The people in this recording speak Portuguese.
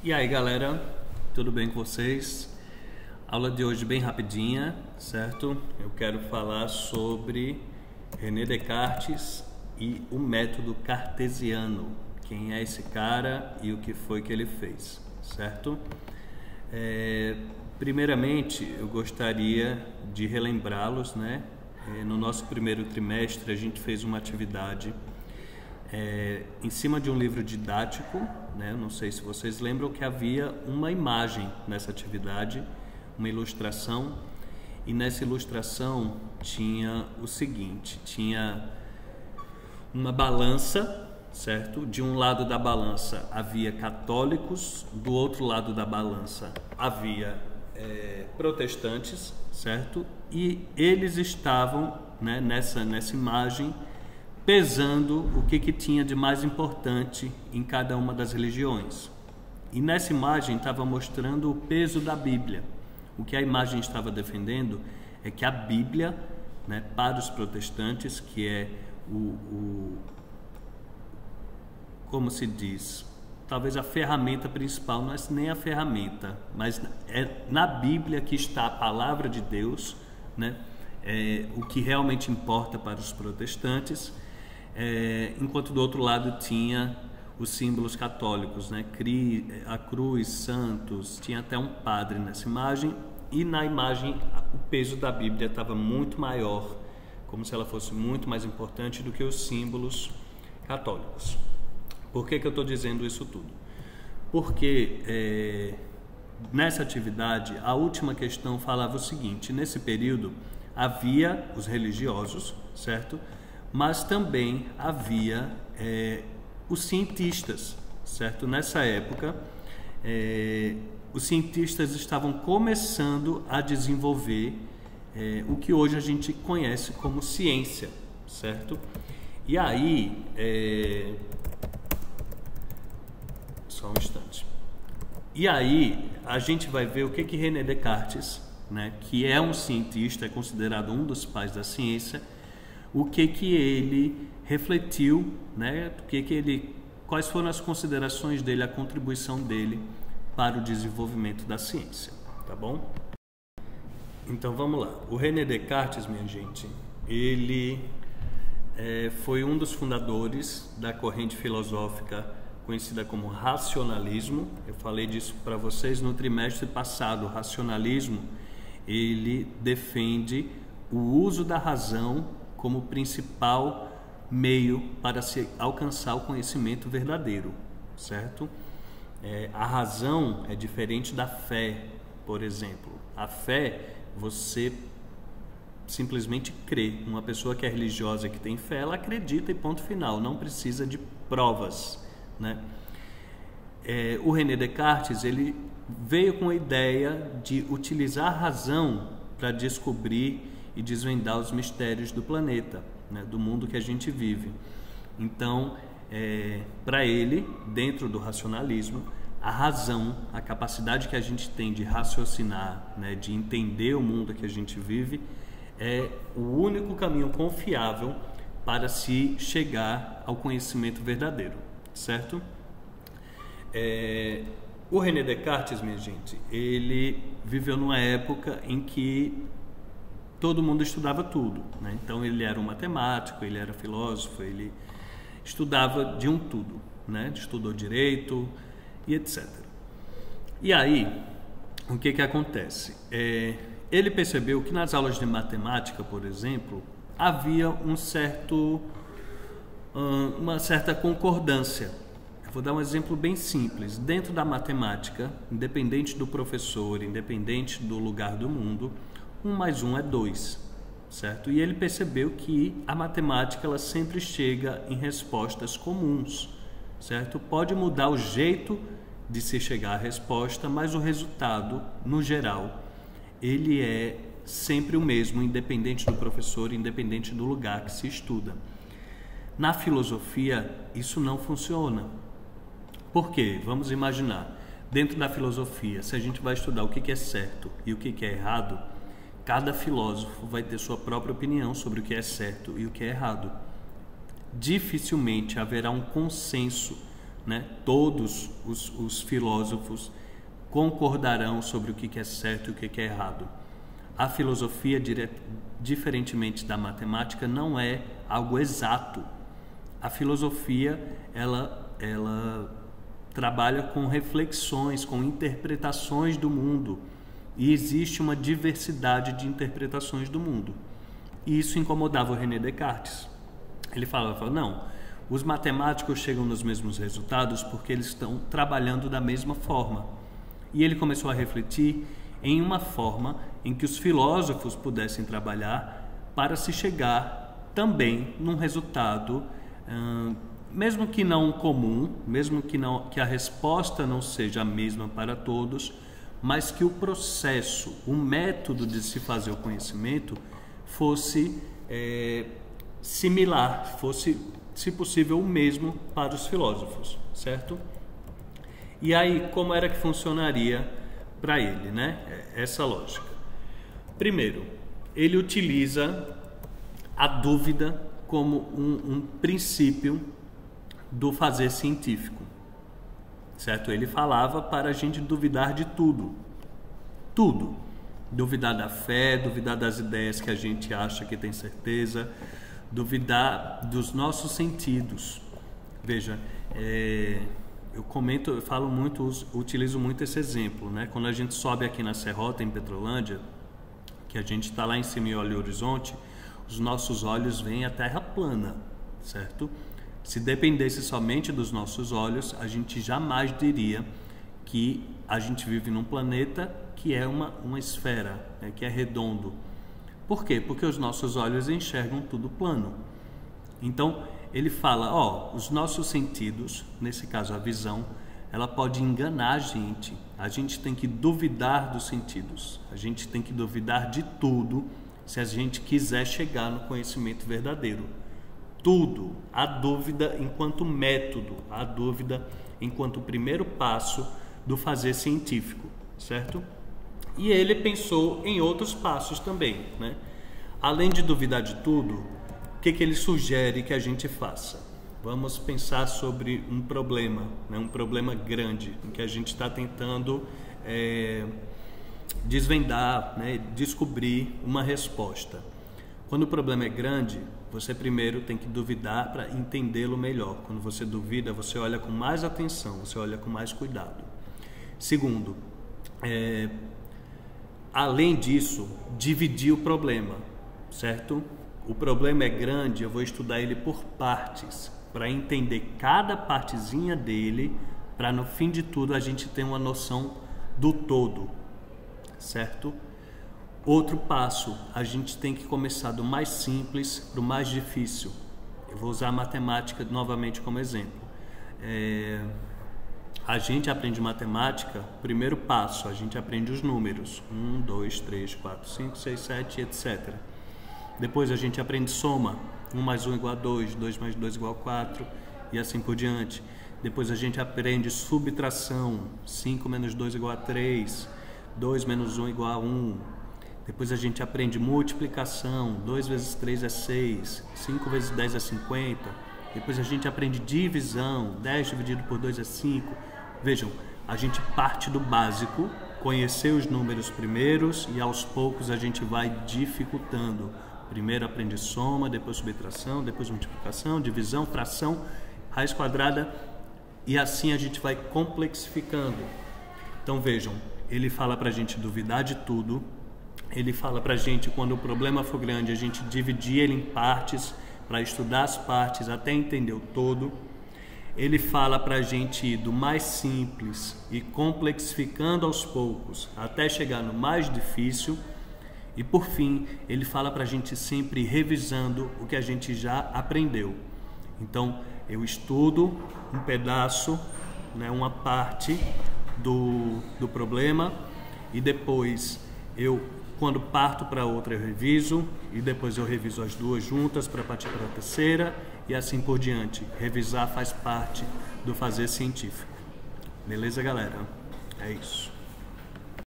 E aí galera, tudo bem com vocês? Aula de hoje bem rapidinha, certo? Eu quero falar sobre René Descartes e o método cartesiano. Quem é esse cara e o que foi que ele fez, certo? Primeiramente, eu gostaria de relembrá-los, né? No nosso primeiro trimestre a gente fez uma atividade em cima de um livro didático, né? Não sei se vocês lembram que havia uma imagem nessa atividade, uma ilustração, e nessa ilustração tinha o seguinte, tinha uma balança, certo? De um lado da balança havia católicos, do outro lado da balança havia protestantes, certo? E eles estavam, né, nessa imagem pesando o que tinha de mais importante em cada uma das religiões. E nessa imagem estava mostrando o peso da Bíblia. O que a imagem estava defendendo é que a Bíblia, né, para os protestantes, que é como se diz, talvez a ferramenta principal, não é nem a ferramenta, mas é na Bíblia que está a palavra de Deus, né, o que realmente importa para os protestantes. Enquanto do outro lado tinha os símbolos católicos, né? A cruz, santos, tinha até um padre nessa imagem, e na imagem o peso da Bíblia estava muito maior, como se ela fosse muito mais importante do que os símbolos católicos. Por que eu estou dizendo isso tudo? Porque nessa atividade a última questão falava o seguinte: nesse período havia os religiosos, certo? Mas também havia os cientistas, certo? Nessa época, os cientistas estavam começando a desenvolver o que hoje a gente conhece como ciência, certo? E aí, só um instante. E aí, a gente vai ver o que René Descartes, né, que é um cientista, é considerado um dos pais da ciência, o que ele refletiu, né? Quais foram as considerações dele, a contribuição dele para o desenvolvimento da ciência, tá bom? Então vamos lá. O René Descartes, minha gente, ele foi um dos fundadores da corrente filosófica conhecida como racionalismo. Eu falei disso para vocês no trimestre passado. O racionalismo, ele defende o uso da razão como principal meio para se alcançar o conhecimento verdadeiro, certo? A razão é diferente da fé, por exemplo. A fé, você simplesmente crê. Uma pessoa que é religiosa, que tem fé, ela acredita e ponto final, não precisa de provas, né? O René Descartes, ele veio com a ideia de utilizar a razão para descobrir e desvendar os mistérios do planeta, né, do mundo que a gente vive. Então, para ele, dentro do racionalismo, a razão, a capacidade que a gente tem de raciocinar, né, de entender o mundo que a gente vive, é o único caminho confiável para se chegar ao conhecimento verdadeiro, certo? O René Descartes, minha gente, ele viveu numa época em que todo mundo estudava tudo, né? Então ele era um matemático, ele era filósofo, ele estudava de um tudo, né? Estudou direito e etc. E aí, o que acontece? Ele percebeu que nas aulas de matemática, por exemplo, havia uma certa concordância. Eu vou dar um exemplo bem simples. Dentro da matemática, independente do professor, independente do lugar do mundo, 1 mais 1 é 2, certo? E ele percebeu que a matemática, ela sempre chega em respostas comuns, certo? Pode mudar o jeito de se chegar à resposta, mas o resultado, no geral, ele é sempre o mesmo, independente do professor, independente do lugar que se estuda. Na filosofia, isso não funciona. Por quê? Vamos imaginar, dentro da filosofia, se a gente vai estudar o que é certo e o que é errado, cada filósofo vai ter sua própria opinião sobre o que é certo e o que é errado. Dificilmente haverá um consenso né? Todos os filósofos concordarão sobre o que é certo e o que é errado. A filosofia, diferentemente da matemática, não é algo exato. A filosofia, ela trabalha com reflexões, com interpretações do mundo. E existe uma diversidade de interpretações do mundo. E isso incomodava o René Descartes. Ele falava, não, os matemáticos chegam nos mesmos resultados porque eles estão trabalhando da mesma forma. E ele começou a refletir em uma forma em que os filósofos pudessem trabalhar para se chegar também num resultado, mesmo que não comum, mesmo que a resposta não seja a mesma para todos, mas que o processo, o método de se fazer o conhecimento fosse similar, fosse, se possível, o mesmo para os filósofos, certo? E aí, como era que funcionaria para ele, né? Essa lógica. Primeiro, ele utiliza a dúvida como um princípio do fazer científico, certo? Ele falava para a gente duvidar de tudo, tudo. Duvidar da fé, duvidar das ideias que a gente acha que tem certeza, duvidar dos nossos sentidos. Veja, eu falo muito, utilizo muito esse exemplo, né? Quando a gente sobe aqui na Serrota, em Petrolândia, que a gente está lá em cima e olha o horizonte, os nossos olhos veem a Terra plana, certo? Se dependesse somente dos nossos olhos, a gente jamais diria que a gente vive num planeta que é uma esfera, né? Que é redondo. Por quê? Porque os nossos olhos enxergam tudo plano. Então, ele fala, os nossos sentidos, nesse caso a visão, ela pode enganar a gente tem que duvidar dos sentidos, a gente tem que duvidar de tudo se a gente quiser chegar no conhecimento verdadeiro. Tudo, a dúvida enquanto método, a dúvida enquanto primeiro passo do fazer científico, certo? E ele pensou em outros passos também, né? Além de duvidar de tudo, o que ele sugere que a gente faça? Vamos pensar sobre um problema, né? Um problema grande, em que a gente está tentando desvendar, né? Descobrir uma resposta. Quando o problema é grande, você primeiro tem que duvidar para entendê-lo melhor. Quando você duvida, você olha com mais atenção, você olha com mais cuidado. Segundo, além disso, dividir o problema, certo? O problema é grande, eu vou estudar ele por partes, para entender cada partezinha dele, para no fim de tudo a gente ter uma noção do todo, certo? Outro passo, a gente tem que começar do mais simples para o mais difícil. Eu vou usar a matemática novamente como exemplo. A gente aprende matemática, primeiro passo, a gente aprende os números. 1, 2, 3, 4, 5, 6, 7, etc. Depois a gente aprende soma. 1 mais 1 igual a 2, 2 mais 2 igual a 4 e assim por diante. Depois a gente aprende subtração. 5 menos 2 igual a 3, 2 menos 1 igual a 1. Depois a gente aprende multiplicação. 2 vezes 3 é 6, 5 vezes 10 é 50. Depois a gente aprende divisão. 10 dividido por 2 é 5. Vejam, a gente parte do básico, conhecer os números primeiros e aos poucos a gente vai dificultando. Primeiro aprende soma, depois subtração, depois multiplicação, divisão, fração, raiz quadrada e assim a gente vai complexificando. Então vejam, ele fala para a gente duvidar de tudo, ele fala para a gente quando o problema for grande a gente dividir ele em partes para estudar as partes até entender o todo. Ele fala para a gente ir do mais simples e complexificando aos poucos até chegar no mais difícil. E por fim, ele fala para a gente sempre revisando o que a gente já aprendeu. Então, eu estudo um pedaço, né, uma parte do problema e depois quando parto para outra eu reviso e depois eu reviso as duas juntas para partir para a terceira e assim por diante. Revisar faz parte do fazer científico. Beleza, galera? É isso.